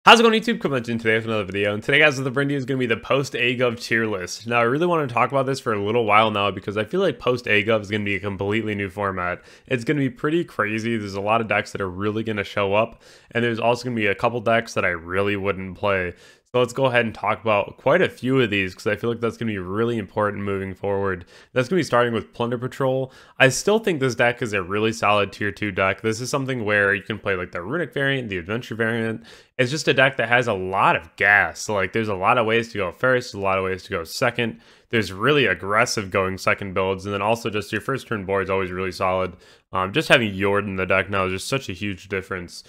How's it going, YouTube? Coming in today with another video, and today, guys, what the bring you is going to be the post-Agov tier list. Now, I really want to talk about this for a little while now because I feel like post-Agov is going to be a completely new format. It's going to be pretty crazy. There's a lot of decks that are really going to show up, and there's also going to be a couple decks that I really wouldn't play. So let's go ahead and talk about quite a few of these because I feel like that's going to be really important moving forward. That's going to be starting with Plunder Patrol. I still think this deck is a really solid tier 2 deck. This is something where you can play like the Runic variant, the Adventure variant. It's just a deck that has a lot of gas. So like there's a lot of ways to go first, a lot of ways to go second. There's really aggressive going second builds, and then also just your first turn board is always really solid. Just having Yord in the deck now is just such a huge difference.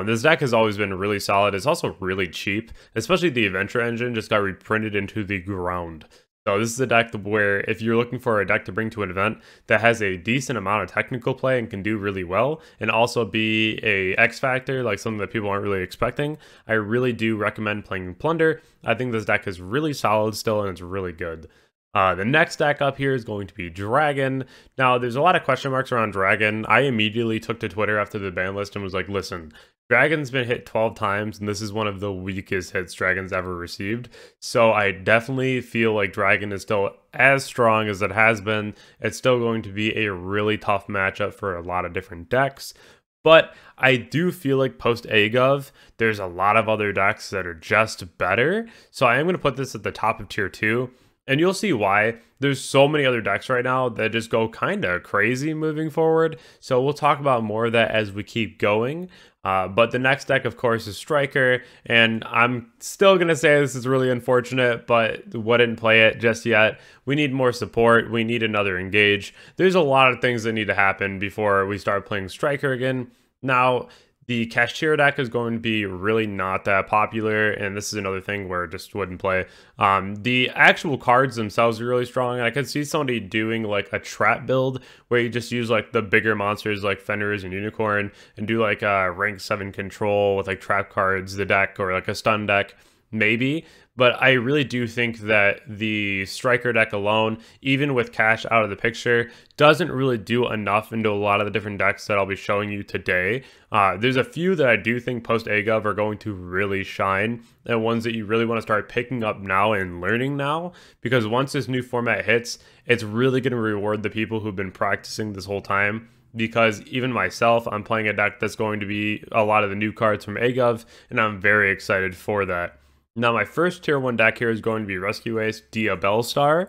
This deck has always been really solid. It's also really cheap, especially the Adventure engine just got reprinted into the ground. So this is a deck where if you're looking for a deck to bring to an event that has a decent amount of technical play and can do really well, and also be a X factor, like something that people aren't really expecting, I really do recommend playing Plunder. I think this deck is really solid still, and it's really good. The next deck up here is going to be Dragon. Now, there's a lot of question marks around Dragon. I immediately took to Twitter after the ban list and was like, listen, Dragon's been hit 12 times, and this is one of the weakest hits Dragon's ever received. So I definitely feel like Dragon is still as strong as it has been. It's still going to be a really tough matchup for a lot of different decks. But I do feel like post-Agov, there's a lot of other decks that are just better. So I am going to put this at the top of tier 2. And you'll see why. There's so many other decks right now that just go kind of crazy moving forward. So we'll talk about more of that as we keep going. But the next deck, of course, is Striker. And I'm still going to say this is really unfortunate, but wouldn't play it just yet. We need more support. We need another engage. There's a lot of things that need to happen before we start playing Striker again. Now, the Cashier deck is going to be really not that popular, and this is another thing where it just wouldn't play. The actual cards themselves are really strong, and I could see somebody doing like a trap build where you just use like the bigger monsters like Fenris and Unicorn and do like a rank 7 control with like trap cards, the deck, or like a stun deck. Maybe, but I really do think that the Striker deck alone, even with Cash out of the picture, doesn't really do enough into a lot of the different decks that I'll be showing you today. There's a few that I do think post-Agov are going to really shine, and ones that you really want to start picking up now and learning now, because once this new format hits, it's really going to reward the people who've been practicing this whole time. Because even myself, I'm playing a deck that's going to be a lot of the new cards from Agov, and I'm very excited for that. Now, my first tier 1 deck here is going to be Rescue Ace Diabellstar.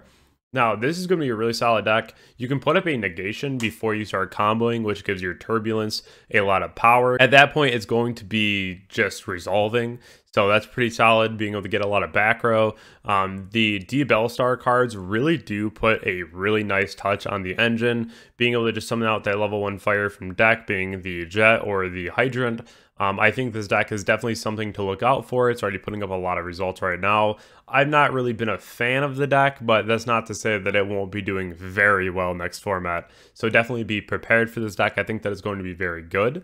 Now, this is going to be a really solid deck. You can put up a negation before you start comboing, which gives your Turbulence a lot of power. At that point, it's going to be just resolving. So that's pretty solid, being able to get a lot of back row. The Diabellstar cards really do put a really nice touch on the engine. Being able to just summon out that level 1 fire from deck, being the Jet or the Hydrant. I think this deck is definitely something to look out for. It's already putting up a lot of results right now. I've not really been a fan of the deck, but that's not to say that it won't be doing very well next format. So definitely be prepared for this deck. I think that it's going to be very good.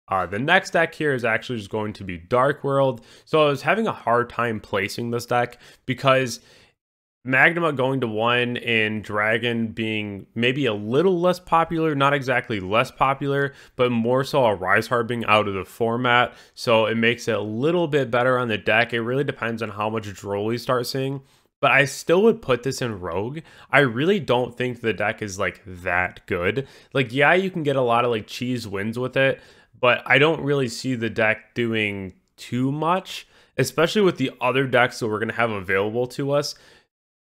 The next deck here is actually just going to be Dark World. So I was having a hard time placing this deck because Magma going to 1 and Dragon being maybe a little less popular, not exactly less popular, but more so a Rise Heart being out of the format. So it makes it a little bit better on the deck. It really depends on how much Droll we start seeing. But I still would put this in Rogue. I really don't think the deck is like that good. Like, yeah, you can get a lot of like cheese wins with it, but I don't really see the deck doing too much, especially with the other decks that we're going to have available to us.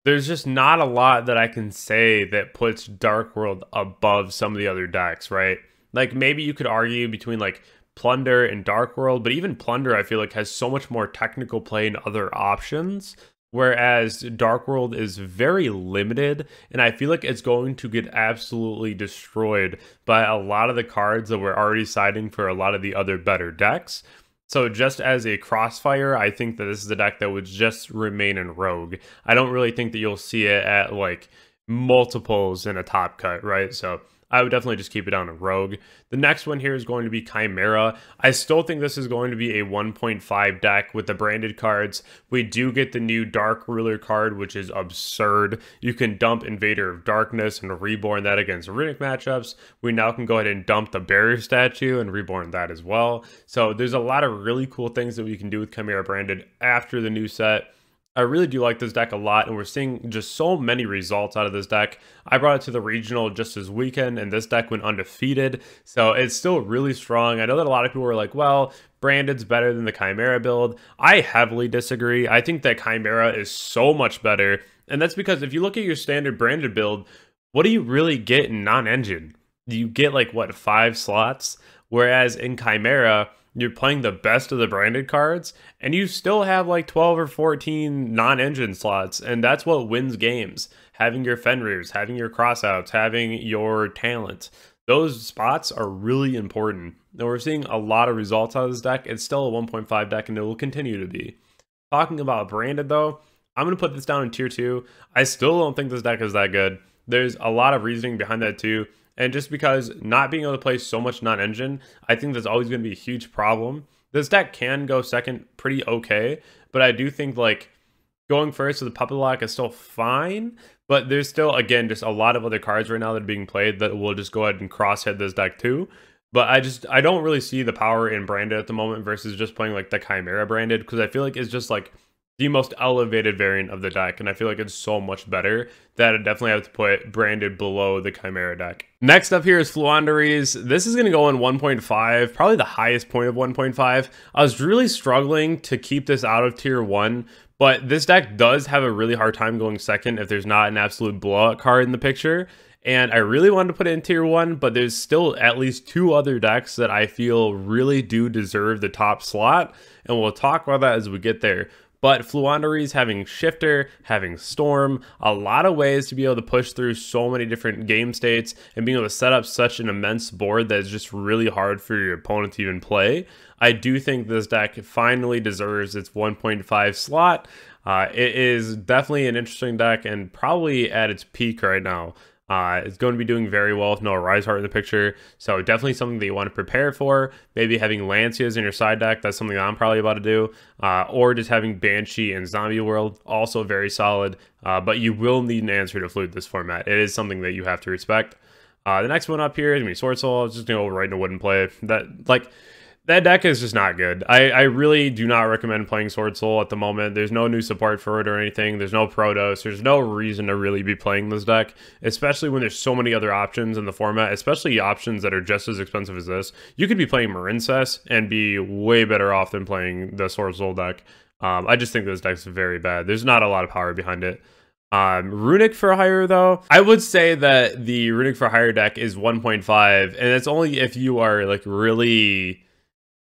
There's just not a lot that I can say that puts Dark World above some of the other decks, right? Like, maybe you could argue between like Plunder and Dark World, but even Plunder I feel like has so much more technical play and other options, whereas Dark World is very limited, and I feel like it's going to get absolutely destroyed by a lot of the cards that we're already siding for a lot of the other better decks. So just as a crossfire, I think that this is a deck that would just remain in Rogue. I don't really think that you'll see it at like multiples in a top cut, right? So I would definitely just keep it down to Rogue. The next one here is going to be Chimera. I still think this is going to be a 1.5 deck with the branded cards. We do get the new Dark Ruler card, which is absurd. You can dump Invader of Darkness and reborn that against Runic matchups. We now can go ahead and dump the Barrier statue and reborn that as well. So there's a lot of really cool things that we can do with Chimera branded after the new set. I really do like this deck a lot, and we're seeing just so many results out of this deck. I brought it to the regional just this weekend, and this deck went undefeated, so it's still really strong. I know that a lot of people were like, well, branded's better than the Chimera build. I heavily disagree. I think that Chimera is so much better, and that's because if you look at your standard branded build, what do you really get in non-engine? You get like, what, 5 slots? Whereas in Chimera, you're playing the best of the branded cards, and you still have like 12 or 14 non-engine slots, and that's what wins games. Having your Fenrirs, having your crossouts, having your talent. Those spots are really important. And we're seeing a lot of results out of this deck. It's still a 1.5 deck, and it will continue to be. Talking about branded, though, I'm going to put this down in tier 2. I still don't think this deck is that good. There's a lot of reasoning behind that, too. And just because not being able to play so much non-engine, I think that's always going to be a huge problem. This deck can go second pretty okay, but I do think like going first with the Puppet Lock is still fine, but there's still, again, just a lot of other cards right now that are being played that will just go ahead and cross-hit this deck too. But I don't really see the power in branded at the moment versus just playing like the Chimera branded, because I feel like it's just like the most elevated variant of the deck, and I feel like it's so much better that I definitely have to put branded below the Chimera deck. Next up here is Fluanderies. This is going to go in 1.5, probably the highest point of 1.5. I was really struggling to keep this out of tier 1, but this deck does have a really hard time going second if there's not an absolute blowout card in the picture. And I really wanted to put it in tier 1, but there's still at least 2 other decks that I feel really do deserve the top slot, and we'll talk about that as we get there. But Fluanderies having Shifter, having Storm, a lot of ways to be able to push through so many different game states and being able to set up such an immense board that is just really hard for your opponent to even play. I do think this deck finally deserves its 1.5 slot. It is definitely an interesting deck and probably at its peak right now. It's going to be doing very well with no Rise Heart in the picture, so definitely something that you want to prepare for. Maybe having Lancias in your side deck, that's something that I'm probably about to do, or just having Banshee and Zombie World, also very solid, but you will need an answer to Flute this format. It is something that you have to respect. The next one up here is going to be Sword Soul. I was just going to go right into Wooden Play. That deck is just not good. I really do not recommend playing Sword Soul at the moment. There's no new support for it or anything. There's no Protoss. There's no reason to really be playing this deck, especially when there's so many other options in the format, especially options that are just as expensive as this. You could be playing Marincess and be way better off than playing the Sword Soul deck. I just think this deck's very bad. There's not a lot of power behind it. Runic for Hire, though, I would say that the Runic for Hire deck is 1.5, and it's only if you are like really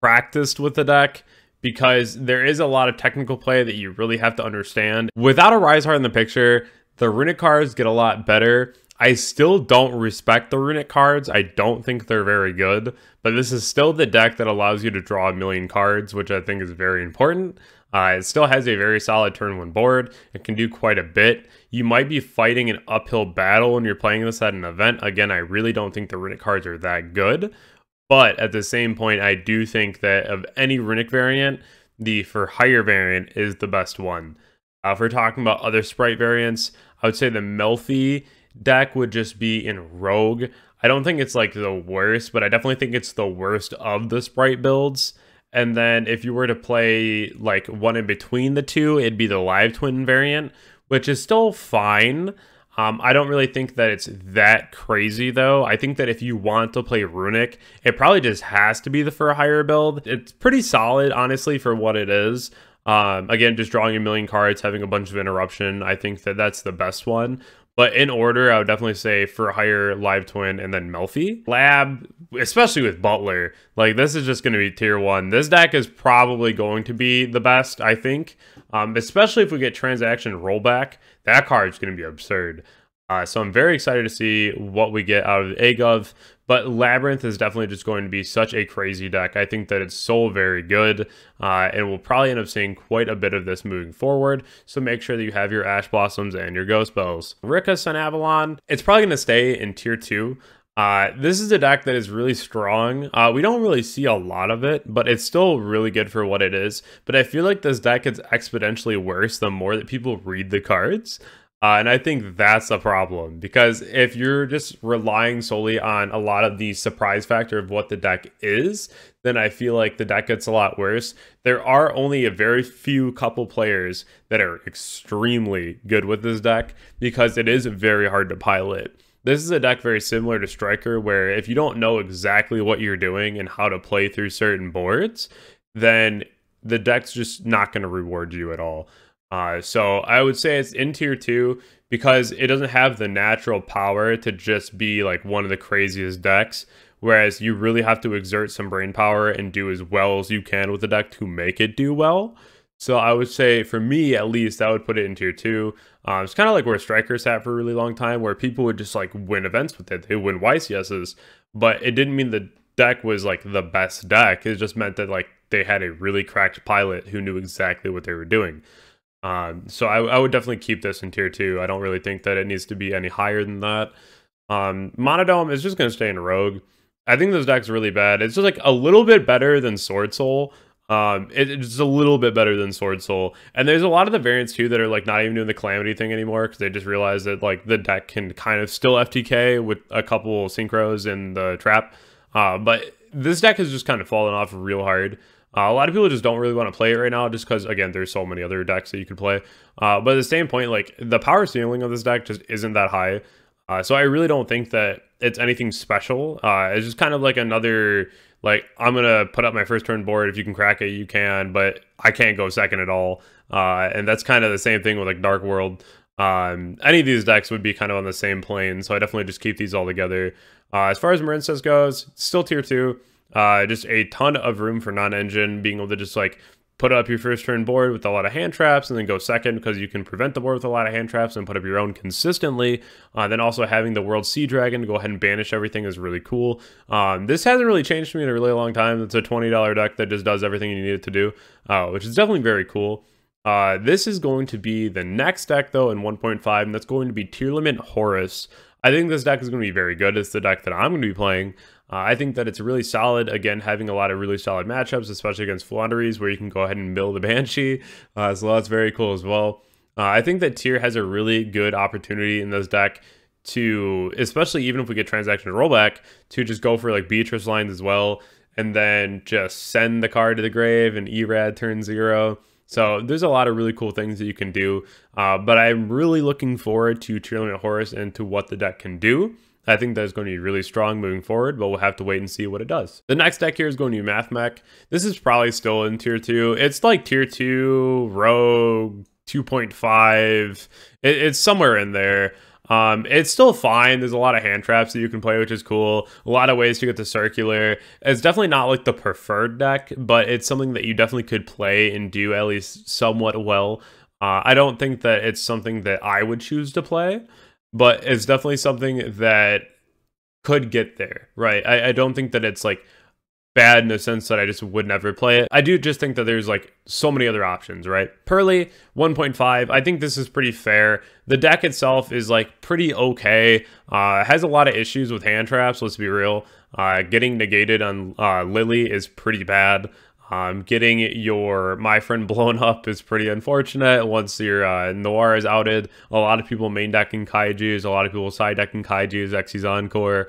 practiced with the deck, because there is a lot of technical play that you really have to understand. Without a Rise Heart in the picture, the Runic cards get a lot better. I still don't respect the Runic cards. I don't think they're very good, but this is still the deck that allows you to draw 1 million cards, which I think is very important. It still has a very solid turn 1 board. It can do quite a bit. You might be fighting an uphill battle when you're playing this at an event. Again, I really don't think the Runic cards are that good. But at the same point, I do think that of any Runic variant, the For Hire variant is the best one. If we're talking about other sprite variants, I would say the Melfi deck would just be in Rogue. I don't think it's like the worst, but I definitely think it's the worst of the sprite builds. And then if you were to play like one in between the two, it'd be the Live Twin variant, which is still fine. I don't really think that it's that crazy, though. I think that if you want to play Runic, it probably just has to be the For Hire build. It's pretty solid, honestly, for what it is. Again, just drawing 1 million cards, having a bunch of interruption. I think that that's the best one. But in order, I would definitely say For Hire, Live Twin, and then Melfi. Lab, especially with Butler, like this is just going to be tier 1. This deck is probably going to be the best, I think. Especially if we get Transaction Rollback. That card is going to be absurd. So I'm very excited to see what we get out of Agov. But Labyrinth is definitely just going to be such a crazy deck. I think that it's so very good. And we'll probably end up seeing quite a bit of this moving forward. So make sure that you have your Ash Blossoms and your Ghost Bells. Rika Sun Avalon, it's probably going to stay in tier 2. This is a deck that is really strong. We don't really see a lot of it, but it's still really good for what it is. But I feel like this deck gets exponentially worse the more that people read the cards. And I think that's a problem, because if you're just relying solely on a lot of the surprise factor of what the deck is, then I feel like the deck gets a lot worse. There are only a very few couple players that are extremely good with this deck, because it is very hard to pilot. This is a deck very similar to Striker, where if you don't know exactly what you're doing and how to play through certain boards, then the deck's just not going to reward you at all. So I would say it's in tier 2 because it doesn't have the natural power to just be like one of the craziest decks, whereas you really have to exert some brain power and do as well as you can with the deck to make it do well. So I would say, for me at least, I would put it in tier 2. It's kind of like where Striker sat for a really long time, where people would just like win events with it. They would win YCSs, but it didn't mean the deck was like the best deck. It just meant that like they had a really cracked pilot who knew exactly what they were doing. So I would definitely keep this in tier 2. I don't really think that it needs to be any higher than that. Monodome is just going to stay in Rogue. I think this deck's really bad. It's just like a little bit better than Sword Soul. It's a little bit better than Sword Soul. And there's a lot of the variants too that are like not even doing the Calamity thing anymore, because they just realized that like the deck can kind of still FTK with a couple synchros in the trap. But this deck has just kind of fallen off real hard. A lot of people just don't really want to play it right now, just because, again, there's so many other decks that you could play. But at the same point, like, the power ceiling of this deck just isn't that high. So I really don't think that it's anything special. It's just kind of like another, like, I'm going to put up my first turn board. If you can crack it, you can, but I can't go second at all. And that's kind of the same thing with, like, Dark World. Any of these decks would be kind of on the same plane, so I definitely just keep these all together. As far as Marincess goes, still tier 2. Just a ton of room for non-engine, being able to just like put up your first turn board with a lot of hand traps and then go second, because you can prevent the board with a lot of hand traps and put up your own consistently. Then also having the World Sea Dragon to go ahead and banish everything is really cool. This hasn't really changed for me in a really long time. It's a $20 deck that just does everything you need it to do, which is definitely very cool. This is going to be the next deck though in 1.5, and that's going to be Tier Limit Horus. I think this deck is going to be very good. It's the deck that I'm going to be playing. I think that it's really solid, again, having a lot of really solid matchups, especially against Floowandereeze, where you can go ahead and mill the Banshee. So that's very cool as well. I think that Tier has a really good opportunity in this deck to, especially even if we get transaction rollback, to just go for like Beatrice lines as well, and then just send the card to the grave and Erad turn 0. So there's a lot of really cool things that you can do, but I'm really looking forward to Tier Limit Horus and to what the deck can do. I think that's going to be really strong moving forward, but we'll have to wait and see what it does. The next deck here is going to be Mathmech. This is probably still in tier 2. It's like tier 2, Rogue, 2.5. It's somewhere in there. It's still fine. There's a lot of hand traps that you can play, which is cool. A lot of ways to get the circular. It's definitely not like the preferred deck, but it's something that you definitely could play and do at least somewhat well. I don't think that it's something that I would choose to play, but it's definitely something that could get there, right? I don't think that it's like bad in the sense that I just would never play it. I do just think that there's like so many other options, right? Pearly, 1.5. I think this is pretty fair. The deck itself is like pretty okay. Has a lot of issues with hand traps, let's be real. Getting negated on Lily is pretty bad. Getting your My Friend blown up is pretty unfortunate. Once your Noir is outed, a lot of people main decking Kaijus, a lot of people side decking Kaijus, Xyz Encore.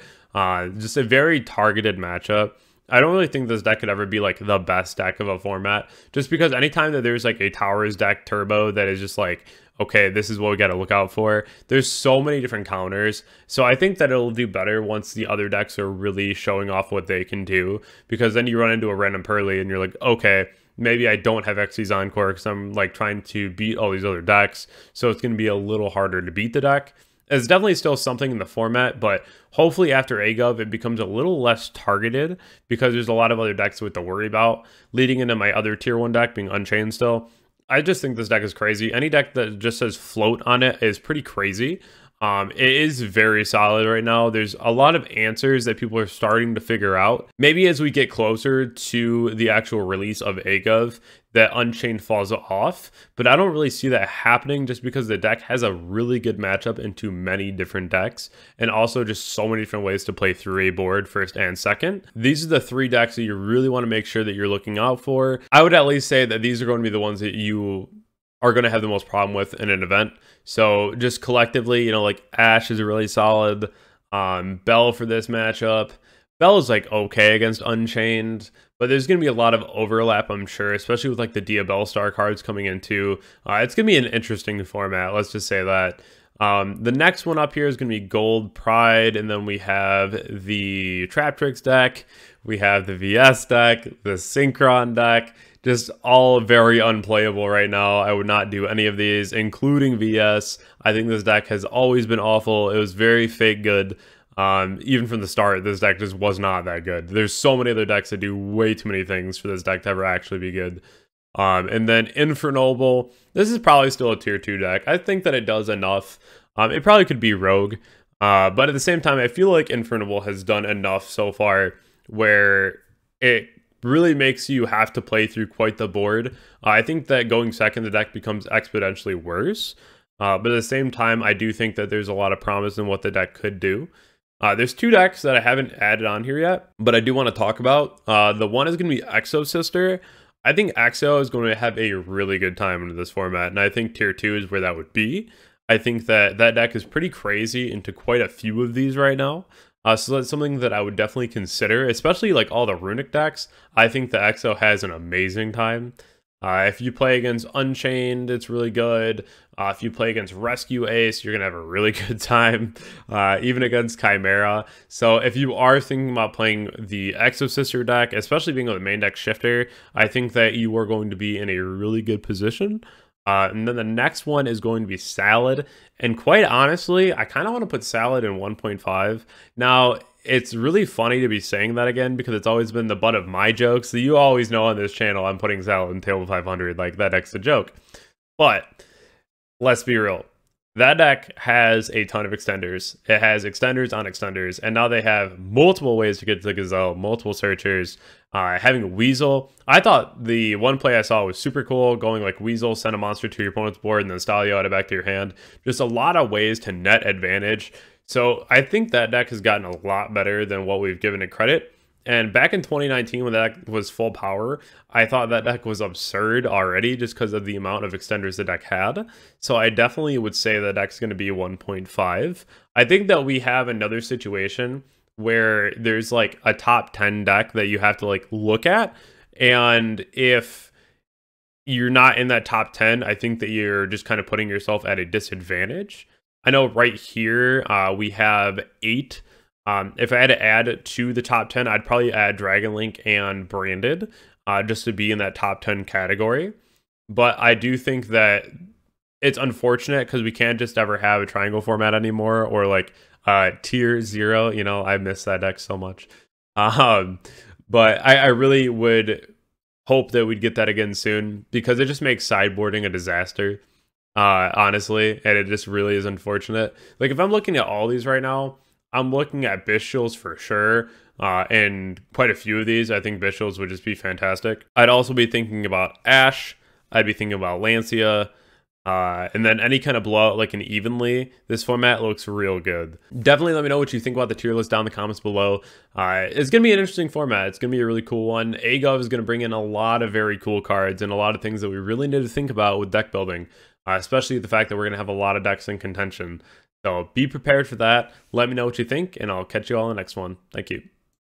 Just a very targeted matchup. I don't really think this deck could ever be like the best deck of a format, just because anytime that there's like a Towers deck turbo that is just like, okay, this is what we got to look out for, there's so many different counters. So I think that it'll do better once the other decks are really showing off what they can do, because then you run into a random Pearly and you're like, okay, maybe I don't have Xyz Encore because I'm like trying to beat all these other decks, so it's going to be a little harder to beat the deck. It's definitely still something in the format, but hopefully after Agov, it becomes a little less targeted, because there's a lot of other decks with to worry about, leading into my other tier 1 deck being Unchained still. I just think this deck is crazy. Any deck that just says float on it is pretty crazy. It is very solid right now. There's a lot of answers that people are starting to figure out. Maybe as we get closer to the actual release of Agov, that Unchained falls off, but I don't really see that happening just because the deck has a really good matchup into many different decks, and also just so many different ways to play through a board, first and second. These are the 3 decks that you really want to make sure that you're looking out for. I would at least say that these are going to be the ones that you are going to have the most problem with in an event. So just collectively, you know, like Ash is a really solid. Bell for this matchup. Bell is like okay against Unchained, but there's going to be a lot of overlap, I'm sure, especially with like the Diabell Star cards coming in too. It's going to be an interesting format, let's just say that. The next one up here is going to be Gold Pride, and then we have the Traptrix deck, we have the VS deck, the Synchron deck, just all very unplayable right now. I would not do any of these, including VS. I think this deck has always been awful. It was very fake good. Even from the start, this deck just was not that good. There's so many other decks that do way too many things for this deck to ever actually be good. And then Infernoble, this is probably still a tier 2 deck. I think that it does enough. It probably could be Rogue, but at the same time, I feel like Infernoble has done enough so far where it really makes you have to play through quite the board. I think that going second, the deck becomes exponentially worse. But at the same time, I do think that there's a lot of promise in what the deck could do. There's 2 decks that I haven't added on here yet, but I do want to talk about. The one is going to be Exo Sister. I think Exo is going to have a really good time into this format, and I think tier 2 is where that would be. I think that that deck is pretty crazy into quite a few of these right now. So that's something that I would definitely consider, especially like all the Runic decks. I think the Exo has an amazing time. If you play against Unchained, it's really good. If you play against Rescue Ace, you're going to have a really good time, even against Chimera. So if you are thinking about playing the Exo Sister deck, especially being with a main deck shifter, I think that you are going to be in a really good position. And then the next one is going to be Salad. And quite honestly, I kind of want to put Salad in 1.5. Now, it's really funny to be saying that again because it's always been the butt of my jokes. So you always know on this channel I'm putting Salad in table 500, like that deck's a joke. But let's be real. That deck has a ton of extenders. It has extenders on extenders, and now they have multiple ways to get to the Gazelle, multiple searchers. Having Weasel, I thought the one play I saw was super cool, going like Weasel, send a monster to your opponent's board, and then Stalio add it back to your hand. Just a lot of ways to net advantage. So I think that deck has gotten a lot better than what we've given it credit. And back in 2019, when that deck was full power, I thought that deck was absurd already just because of the amount of extenders the deck had. So I definitely would say that deck's going to be 1.5. I think that we have another situation where there's like a top 10 deck that you have to like look at. And if you're not in that top 10, I think that you're just kind of putting yourself at a disadvantage. I know right here we have 8. If I had to add to the top 10, I'd probably add Dragon Link and Branded just to be in that top 10 category. But I do think that it's unfortunate because we can't just ever have a triangle format anymore or like tier 0. You know, I miss that deck so much. But I really would hope that we'd get that again soon because it just makes sideboarding a disaster, honestly. And it just really is unfortunate. Like if I'm looking at all these right now, I'm looking at Bishals for sure, and quite a few of these. I think Bishals would just be fantastic. I'd also be thinking about Ash. I'd be thinking about Lancia. And then any kind of blowout like an Evenly. This format looks real good. Definitely let me know what you think about the tier list down in the comments below. It's going to be an interesting format. It's going to be a really cool one. Agov is going to bring in a lot of very cool cards and a lot of things that we really need to think about with deck building, especially the fact that we're going to have a lot of decks in contention. So be prepared for that. Let me know what you think, and I'll catch you all in the next one. Thank you.